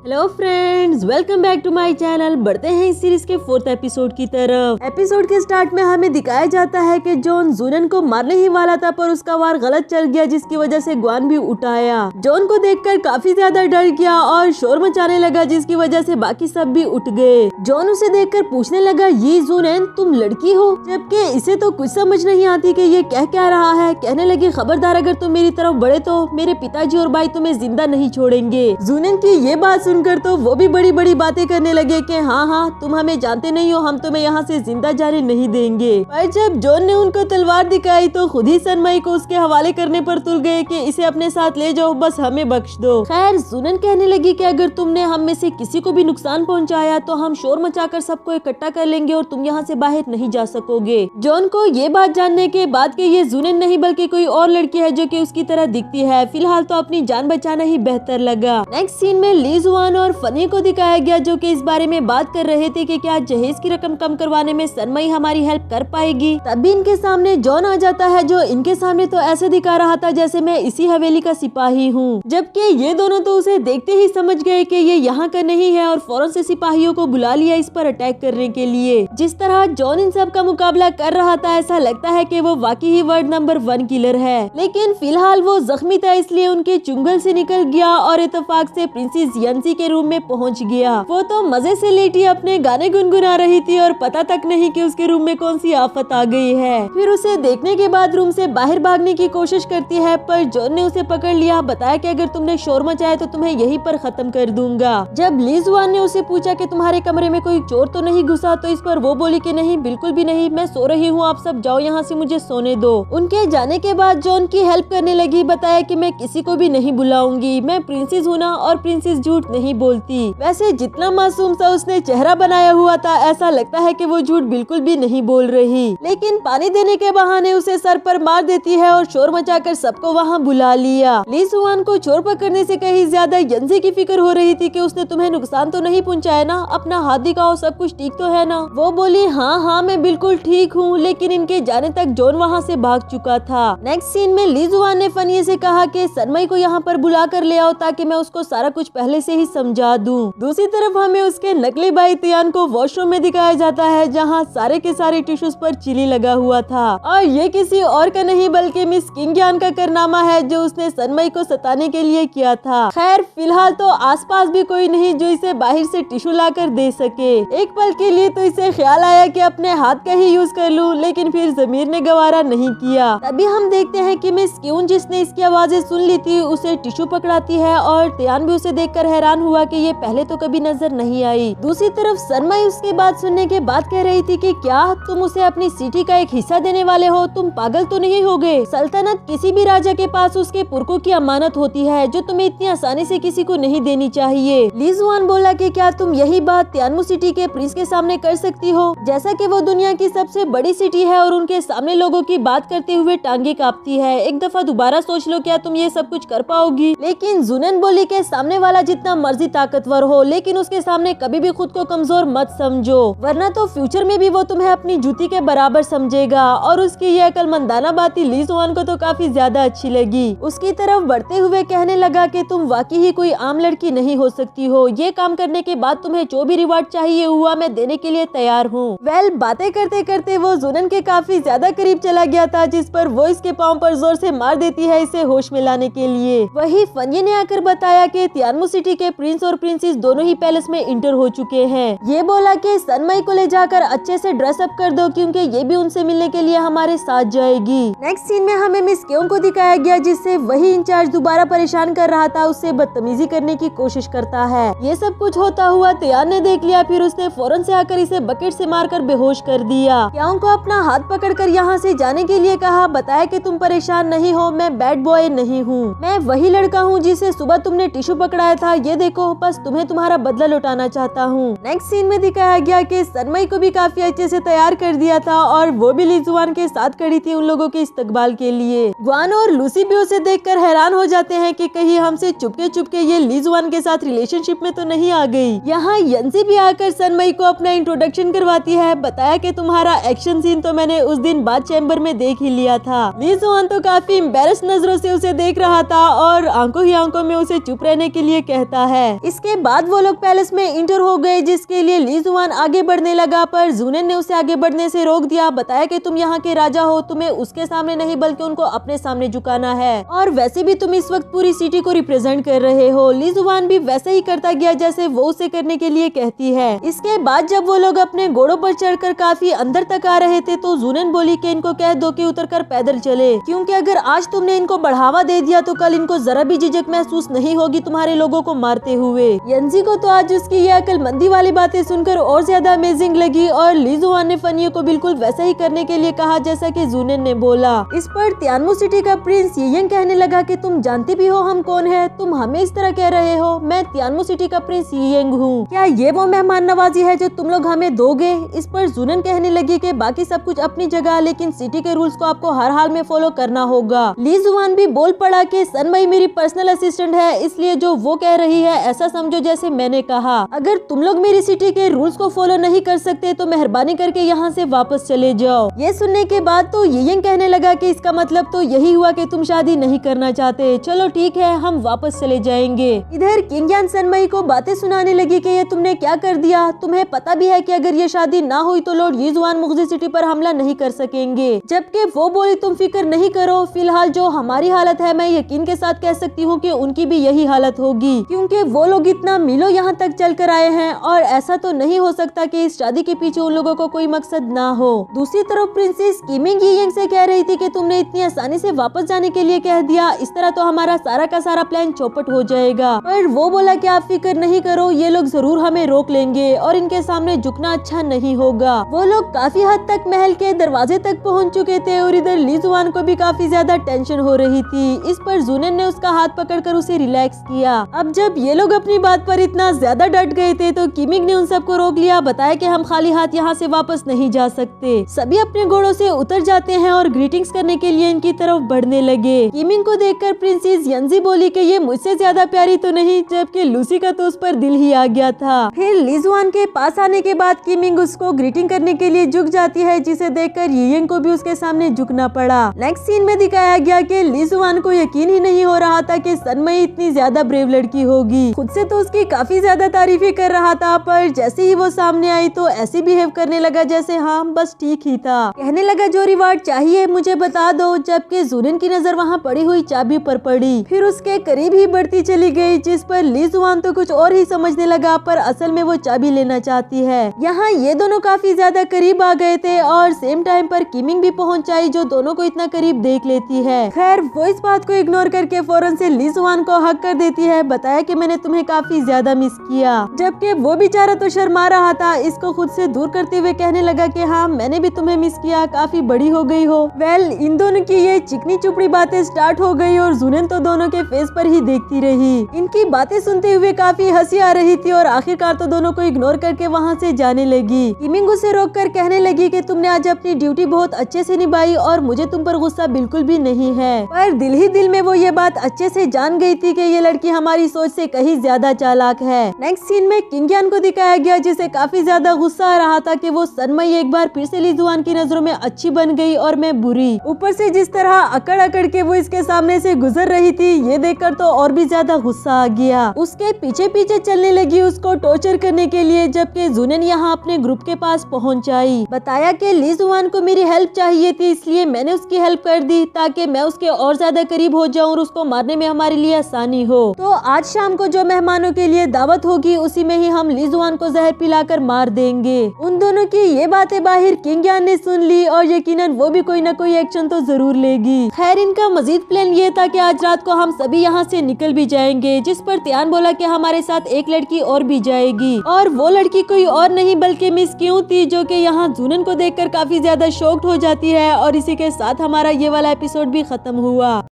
Hello friends, welcome back to my channel. बढ़ते हैं इस सीरीज के 4th एपिसोड की तरफ। एपिसोड के स्टार्ट में हमें दिखाया जाता है कि जॉन जूनन को मारने ही वाला था, पर उसका वार गलत चल गया, जिसकी वजह से ग्वान भी उठाया। जॉन को देखकर काफी ज्यादा डर गया और शोर मचाने लगा, जिसकी वजह से बाकी सब भी उठ गए। जॉन उसे देखकर पूछने लगा, ये जूनन तुम लड़की हो? जबकि इसे तो कुछ समझ नहीं आती कि ये कह क्या रहा है। कहने लगी, खबरदार अगर तुम मेरी तरफ बढ़े तो मेरे पिताजी और भाई तुम्हें जिंदा नहीं छोड़ेंगे। जूनन की ये बात सुनकर तो वो भी बड़ी बड़ी बातें करने लगे कि हाँ, तुम हमें जानते नहीं हो, हम तुम्हें यहाँ से जिंदा जाने नहीं देंगे। पर जब जॉन ने उनको तलवार दिखाई तो खुद ही सनमई को उसके हवाले करने पर तुल गए कि इसे अपने साथ ले जाओ, बस हमें बख्श दो। खैर, जूनन कहने लगी कि अगर तुमने हम में से किसी को भी नुकसान पहुँचाया तो हम शोर मचाकर सबको इकट्ठा कर लेंगे और तुम यहाँ से बाहर नहीं जा सकोगे। जॉन को ये बात जानने के बाद कि ये जूनन नहीं बल्कि कोई और लड़की है जो कि उसकी तरह दिखती है, फिलहाल तो अपनी जान बचाना ही बेहतर लगा। नेक्स्ट सीन में ली जुआन और फनी को दिखाया गया, जो कि इस बारे में बात कर रहे थे कि क्या जहेज की रकम कम करवाने में सनमई हमारी हेल्प कर पाएगी। तभी इनके सामने जॉन आ जाता है, जो इनके सामने तो ऐसे दिखा रहा था जैसे मैं इसी हवेली का सिपाही हूँ, जबकि ये दोनों तो उसे देखते ही समझ गए कि ये यहाँ का नहीं है और फौरन से सिपाहियों को बुला लिया इस पर अटैक करने के लिए। जिस तरह जॉन इन सब का मुकाबला कर रहा था, ऐसा लगता है कि वो वाकई ही वर्ल्ड नंबर 1 किलर है, लेकिन फिलहाल वो जख्मी था, इसलिए उनके चुंगल से निकल गया और इत्तेफाक से प्रिंसेस यंसी के रूम में पहुंच गया। वो तो मजे से लेटी अपने गाने गुनगुना रही थी और पता तक नहीं कि उसके रूम में कौन सी आफत आ गई है। फिर उसे देखने के बाद रूम से बाहर भागने की कोशिश करती है, पर जॉन ने उसे पकड़ लिया, बताया कि अगर तुमने शोर मचाया तो तुम्हें यहीं पर खत्म कर दूंगा। जब ली जुआन ने उसे पूछा कि तुम्हारे कमरे में कोई चोर तो नहीं घुसा, तो इस पर वो बोली कि नहीं, बिल्कुल भी नहीं, मैं सो रही हूँ, आप सब जाओ यहाँ से, मुझे सोने दो। उनके जाने के बाद जॉन की हेल्प करने लगी, बताया कि मैं किसी को भी नहीं बुलाऊंगी, मैं प्रिंसेस हूँ ना, और प्रिंसेस झूठ नहीं बोलती। वैसे जितना मासूम सा उसने चेहरा बनाया हुआ था, ऐसा लगता है कि वो झूठ बिल्कुल भी नहीं बोल रही, लेकिन पानी देने के बहाने उसे सर पर मार देती है और शोर मचाकर सबको वहाँ बुला लिया। ली जुआन को चोर पकड़ने से कहीं ज्यादा यंसी की फिक्र हो रही थी कि उसने तुम्हें नुकसान तो नहीं पहुँचाया ना, अपना हाथ दिखाओ, सब कुछ ठीक तो है ना। वो बोली, हाँ, मैं बिल्कुल ठीक हूँ, लेकिन इनके जाने तक जॉन वहाँ से भाग चुका था। नेक्स्ट सीन में ली जुआन ने फनी से कहा कि सनमई को यहाँ पर बुला कर ले आओ ताकि मैं उसको सारा कुछ पहले से ही समझा दूं। दूसरी तरफ हमें उसके नकली भाई तियान को वॉशरूम में दिखाया जाता है, जहाँ सारे के सारे टिश्यूज पर चिली लगा हुआ था, और ये किसी और का नहीं बल्कि मिस किंगयान का कारनामा है, जो उसने सनमई को सताने के लिए किया था। खैर, फिलहाल तो आसपास भी कोई नहीं जो इसे बाहर से टिश्यू लाकर दे सके। एक पल के लिए तो इसे ख्याल आया कि अपने हाथ का ही यूज कर लूं, लेकिन फिर जमीर ने गवारा नहीं किया। तभी हम देखते हैं कि मिस क्यून, जिसने इसकी आवाजें सुन ली थी, उसे टिश्यू पकड़ाती है, और तियान भी उसे देखकर हैरान हुआ कि ये पहले तो कभी नजर नहीं आई। दूसरी तरफ सनमई उसकी बात सुनने के बाद कह रही थी कि क्या तुम उसे अपनी सिटी का एक हिस्सा देने वाले हो? तुम पागल तो नहीं हो गए? सल्तनत किसी भी राजा के पास उसके पुरखों की अमानत होती है, जो तुम्हें इतनी आसानी से किसी को नहीं देनी चाहिए। ली जुआन बोला कि क्या तुम यही बात तियानमू सिटी के प्रिंस के सामने कर सकती हो, जैसा कि वो दुनिया की सबसे बड़ी सिटी है और उनके सामने लोगों की बात करते हुए टांगे कांपती है। एक दफा दोबारा सोच लो, क्या तुम ये सब कुछ कर पाओगी? लेकिन जूनन बोली कि सामने वाला जितना मर्जी ताकतवर हो, लेकिन उसके सामने कभी भी खुद को कमजोर मत समझो, वरना तो फ्यूचर में भी वो तुम्हें अपनी जूती के बराबर समझेगा। और उसकी ये अकलमंदाना बातें ली जुआन को तो काफी ज्यादा अच्छी लगी। उसकी तरफ बढ़ते हुए कहने लगा कि तुम वाकई ही कोई आम लड़की नहीं हो सकती हो, ये काम करने के बाद तुम्हें जो भी रिवार्ड चाहिए हुआ मैं देने के लिए तैयार हूँ। वेल, बातें करते करते वो जूनन के काफी ज्यादा करीब चला गया था, जिस पर वो इसके पाँव पर जोर से मार देती है इसे होश में लाने के लिए। वही फनी ने आकर बताया कि तियानमू सिटी के प्रिंस और प्रिंसेस दोनों ही पैलेस में इंटर हो चुके हैं। ये बोला कि सनमई को ले जाकर अच्छे से ड्रेस अप कर दो, क्योंकि ये भी उनसे मिलने के लिए हमारे साथ जाएगी। नेक्स्ट सीन में हमें मिस क्यों को दिखाया गया, जिससे वही इंचार्ज दोबारा परेशान कर रहा था, उससे बदतमीजी करने की कोशिश करता है। ये सब कुछ होता हुआ तियान ने देख लिया, फिर उसने फौरन से आकर इसे बकेट से मारकर बेहोश कर दिया। क्यों को अपना हाथ पकड़कर यहाँ से जाने के लिए कहा, बताया कि तुम परेशान नहीं हो, मैं बैड बॉय नहीं हूँ, मैं वही लड़का हूँ जिसे सुबह तुमने टिश्यू पकड़ाया था, ये देखो, बस तुम्हें तुम्हारा बदला लौटाना चाहता हूँ। नेक्स्ट सीन में दिखाया गया कि सनमई को भी काफी अच्छे से तैयार कर दिया था, और वो भी ली जुआन के साथ खड़ी थी उन लोगों के इस्तकबाल के लिए। ग्वान और लूसी भी उसे देखकर हैरान हो जाते हैं कि कहीं हमसे चुपके चुपके ये ली जुआन के साथ रिलेशनशिप में तो नहीं आ गई। यहाँ यंसी भी आकर सनमई को अपना इंट्रोडक्शन करवाती है, बताया कि तुम्हारा एक्शन सीन तो मैंने उस दिन बाद चैम्बर में देख ही लिया था। ली जुआन तो काफी एम्बैरेस नजरों से उसे देख रहा था और आंखों ही आंखों में उसे चुप रहने के लिए कहता है। इसके बाद वो लोग पैलेस में इंटर हो गए, जिसके लिए ली जुआन आगे बढ़ने लगा, पर जूनन ने उसे आगे बढ़ने से रोक दिया। बताया कि तुम यहाँ के राजा हो, तुम्हें उसके सामने नहीं बल्कि उनको अपने सामने झुकाना है, और वैसे भी तुम इस वक्त पूरी सिटी को रिप्रेजेंट कर रहे हो। ली जुआन भी वैसे ही करता गया जैसे वो उसे करने के लिए कहती है। इसके बाद जब वो लोग अपने घोड़ों पर चढ़कर काफी अंदर तक आ रहे थे तो जूनन बोली कि इनको कह दो कि उतरकर पैदल चले, क्योंकि अगर आज तुमने इनको बढ़ावा दे दिया तो कल इनको जरा भी झिझक महसूस नहीं होगी तुम्हारे लोगों को मारते हुए। यंजी को तो आज उसकी ये अक्लमंदी वाली बातें सुनकर और ज्यादा अमेजिंग लगी, और ली जुआन ने फनियो को बिल्कुल वैसा ही करने के लिए कहा जैसा कि जूनन ने बोला। इस पर तियानमू सिटी का प्रिंस येयंग कहने लगा कि तुम जानते भी हो हम कौन है, तुम हमें इस तरह कह रहे हो। मैं तियानमू सिटी का प्रिंस येयंग हूँ, क्या ये वो मेहमान नवाजी है जो तुम लोग हमें दोगे? इस पर जूनन कहने लगी कि बाकी सब कुछ अपनी जगह, लेकिन सिटी के रूल्स को आपको हर हाल में फॉलो करना होगा। ली जुआन भी बोल पड़ा कि सनमई मेरी पर्सनल असिस्टेंट है, इसलिए जो वो कह रही है ऐसा समझो जैसे मैंने कहा। अगर तुम लोग मेरी सिटी के रूल्स को फॉलो नहीं कर सकते तो मेहरबानी करके यहाँ से वापस चले जाओ। ये सुनने के बाद तो येयंग कहने लगा कि इसका मतलब तो यही हुआ कि तुम शादी नहीं करना चाहते। चलो ठीक है, हम वापस चले जाएंगे। इधर किंग यान सनमई को बातें सुनाने लगी कि ये तुमने क्या कर दिया, तुम्हें पता भी है कि अगर ये शादी ना हुई तो लॉर्ड यीजुआन मुगजी सिटी पर हमला नहीं कर सकेंगे। जबकि वो बोली तुम फिक्र नहीं करो, फिलहाल जो हमारी हालत है मैं यकीन के साथ कह सकती हूँ कि उनकी भी यही हालत होगी, क्योंकि वो लोग इतना मीलों यहाँ तक चल कर आए हैं, और ऐसा तो नहीं हो सकता कि इस शादी के पीछे उन लोगों को कोई मकसद ना हो। दूसरी तरफ प्रिंसेस किमिंग येयंग से कह रही थी कि तुमने इतनी आसानी से वापस जाने के लिए कह दिया, इस तरह तो हमारा सारा का सारा प्लान चौपट हो जाएगा। पर वो बोला कि आप फिक्र नहीं करो, ये लोग जरूर हमें रोक लेंगे और इनके सामने झुकना अच्छा नहीं होगा। वो लोग काफी हद तक महल के दरवाजे तक पहुंच चुके थे, और इधर ली जुआन को भी काफी ज्यादा टेंशन हो रही थी। इस पर जूनन ने उसका हाथ पकड़कर उसे रिलैक्स किया। अब जब ये लोग अपनी बात पर इतना ज्यादा डट गए थे तो किमिंग ने उन सबको रोक लिया। बताया कि हम खाली हाथ यहाँ से वापस नहीं जा सकते। सभी अपने घोड़ों से उतर जाते हैं और ग्रीटिंग्स करने के लिए इनकी तरफ बढ़ने लगे। किमिंग को देखकर प्रिंसेस यंजी बोली कि ये मुझसे ज्यादा प्यारी तो नहीं, जबकि लूसी का तो उस पर दिल ही आ गया था। फिर ली जुआन के पास आने के बाद किमिंग उसको ग्रीटिंग करने के लिए झुक जाती है, जिसे देखकर येयंग को भी उसके सामने झुकना पड़ा। नेक्स्ट सीन में दिखाया गया कि ली जुआन को यकीन ही नहीं हो रहा था कि सनमई इतनी ज्यादा ब्रेव लड़की होगी। खुद से तो उसकी काफी ज्यादा तारीफें कर रहा था, पर जैसे ही वो सामने आई तो ऐसे बिहेव करने लगा जैसे हाँ बस ठीक ही था। कहने लगा जो रिवार्ड चाहिए मुझे बता दो, जबकि जूनन की नजर वहाँ पड़ी हुई चाबी पर पड़ी। फिर उसके करीब ही बढ़ती चली गई, जिस पर ली जुआन तो कुछ और ही समझने लगा, पर असल में वो चाबी लेना चाहती है। यहाँ ये दोनों काफी ज्यादा करीब आ गए थे, और सेम टाइम पर किमिंग भी पहुंच आई जो दोनों को इतना करीब देख लेती है। खैर वो इस बात को इग्नोर करके फौरन से ली जुआन को हक कर देती है। बताया कि मैंने तुम्हें काफी ज्यादा मिस किया, जबकि वो बेचारा तो शर्मा रहा था। इसको खुद से दूर करते हुए कहने लगा कि हाँ मैंने भी तुम्हें मिस किया, काफी बड़ी हो गई हो। वेल इन दोनों की ये चिकनी चुपड़ी बातें स्टार्ट हो गई, और जूनन तो दोनों के फेस पर ही देखती रही। इनकी बातें सुनते हुए काफी हंसी आ रही थी, और आखिरकार तो दोनों को इग्नोर करके वहाँ से जाने लगी। किमिंग उसे रोककर कहने लगी कि तुमने आज अपनी ड्यूटी बहुत अच्छे से निभाई, और मुझे तुम पर गुस्सा बिल्कुल भी नहीं है। पर दिल ही दिल में वो ये बात अच्छे से जान गई थी कि ये लड़की हमारी सोच से कहीं ज्यादा चालाक है। नेक्स्ट सीन में किंग यान को दिखाया गया, जिसे काफी ज्यादा गुस्सा आ रहा था कि वो सनमई एक बार फिर से ली जुआन की नजरों में अच्छी बन गई और मैं बुरी। ऊपर से जिस तरह अकड़ अकड़ के वो इसके सामने से गुजर रही थी, ये देखकर तो और भी ज्यादा गुस्सा आ गया। उसके पीछे पीछे चलने लगी उसको टॉर्चर करने के लिए, जबकि जूनन यहाँ अपने ग्रुप के पास पहुँच आई। बताया कि ली जुआन को मेरी हेल्प चाहिए थी, इसलिए मैंने उसकी हेल्प कर दी ताकि मैं उसके और ज्यादा करीब हो जाऊं और उसको मारने में हमारे लिए आसानी हो। तो आज शाम को जो मेहमानों के लिए दावत होगी उसी में ही हम ली जुआन को जहर पिलाकर मार देंगे। उन दोनों की ये बातें बाहर किंग यान ने सुन ली, और यकीनन वो भी कोई न कोई एक्शन तो जरूर लेगी। खैर इनका मजीद प्लान ये था कि आज रात को हम सभी यहाँ से निकल भी जाएंगे, जिस पर तियान बोला कि हमारे साथ एक लड़की और भी जाएगी, और वो लड़की कोई और नहीं बल्कि मिस क्यों थी, जो कि यहाँ जूनन को देखकर काफी ज्यादा शॉक्ड हो जाती है। और इसी के साथ हमारा ये वाला एपिसोड भी खत्म हुआ।